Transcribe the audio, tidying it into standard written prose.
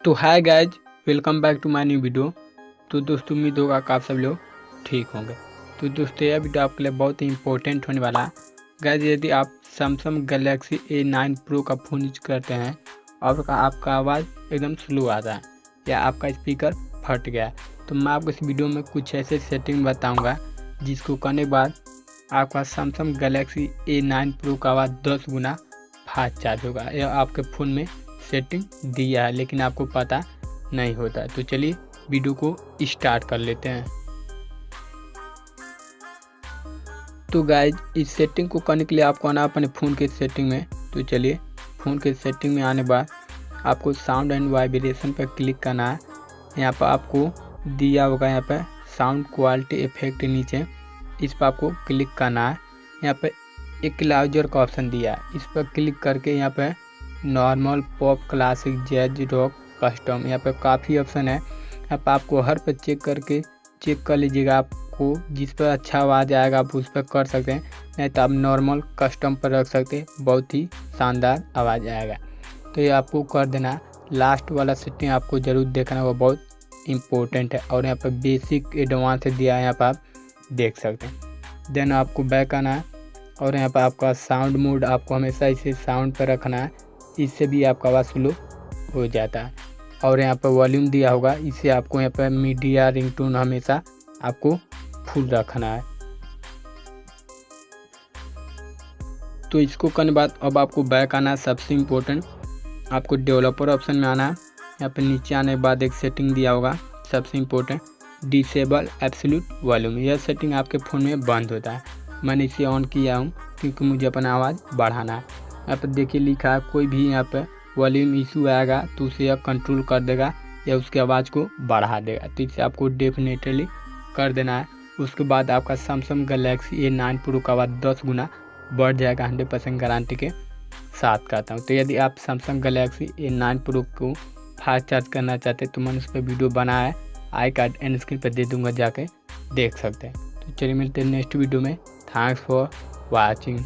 तो hi guys, welcome back to my new video. तो दोस्तों उम्मीद होगा कि आप सब लोग ठीक होंगे। तो दोस्तों यह वीडियो आपके लिए बहुत ही इंपॉर्टेंट होने वाला है। गाइज यदि आप सैमसंग गैलेक्सी A9 प्रो का फ़ोन यूज करते हैं और आपका आवाज़ एकदम स्लो आता है या आपका स्पीकर फट गया है, तो मैं आपको इस वीडियो में कुछ ऐसे सेटिंग बताऊँगा जिसको करने के बाद आपका सैमसंग गैलेक्सी A9 प्रो का आवाज़ 10 गुना फास्ट चार्ज होगा। यह आपके फ़ोन में सेटिंग दिया है लेकिन आपको पता नहीं होता। तो चलिए वीडियो को स्टार्ट कर लेते हैं। तो गाइज इस सेटिंग को करने के लिए आपको आना अपने फ़ोन के सेटिंग में। तो चलिए फ़ोन के सेटिंग में आने बाद आपको साउंड एंड वाइब्रेशन पर क्लिक करना है। यहाँ पर आपको दिया होगा यहाँ पर साउंड क्वालिटी इफेक्ट नीचे, इस पर आपको क्लिक करना है। यहाँ पर इक्वलाइजर का ऑप्शन दिया है, इस पर क्लिक करके यहाँ पर normal, pop, classic, jazz, rock, custom, यहाँ पे काफ़ी ऑप्शन है। यहाँ पर आपको हर पर चेक कर लीजिएगा। आपको जिस पर अच्छा आवाज़ आएगा आप उस पर कर सकते हैं, नहीं तो आप नॉर्मल, कस्टम पर रख सकते हैं, बहुत ही शानदार आवाज़ आएगा। तो ये आपको कर देना। लास्ट वाला सेटिंग आपको ज़रूर देखना, वो बहुत इम्पोर्टेंट है। और यहाँ पर बेसिक एडवांस दिया है, यहाँ पर आप देख सकते हैं। देन आपको बैक आना है और यहाँ पर आपका साउंड मोड आपको हमेशा इसे साउंड पर रखना है, इससे भी आपका आवाज़ स्लो हो जाता है। और यहाँ पर वॉल्यूम दिया होगा, इसे आपको यहाँ पर मीडिया रिंगटोन हमेशा आपको फुल रखना है। तो इसको करने के बाद अब आपको बैक आना है। सबसे इम्पोर्टेंट आपको डेवलपर ऑप्शन में आना है। यहाँ पर नीचे आने के बाद एक सेटिंग दिया होगा, सबसे इम्पोर्टेंट डिसेबल एब्सोल्यूट वॉल्यूम। यह सेटिंग आपके फ़ोन में बंद होता है, मैंने इसे ऑन किया हूँ क्योंकि मुझे अपना आवाज़ बढ़ाना है। यहाँ पर देखिए लिखा है कोई भी यहाँ पर वॉल्यूम इशू आएगा तो उसे यह कंट्रोल कर देगा या उसकी आवाज़ को बढ़ा देगा। तो इसे आपको डेफिनेटली कर देना है। उसके बाद आपका सैमसंग गैलेक्सी A9 प्रो का आवाज़ 10 गुना बढ़ जाएगा, 100% गारंटी के साथ कहता हूँ। तो यदि आप सैमसंग गैलेक्सी A9 प्रो को फास्ट चार्ज करना चाहते हैं तो मैंने उस पर वीडियो बनाया है, आई कार्ड एंड स्क्रीन पर दे दूँगा, जाके देख सकते हैं। तो चलिए मिलते हैं नेक्स्ट वीडियो में। Thanks for watching.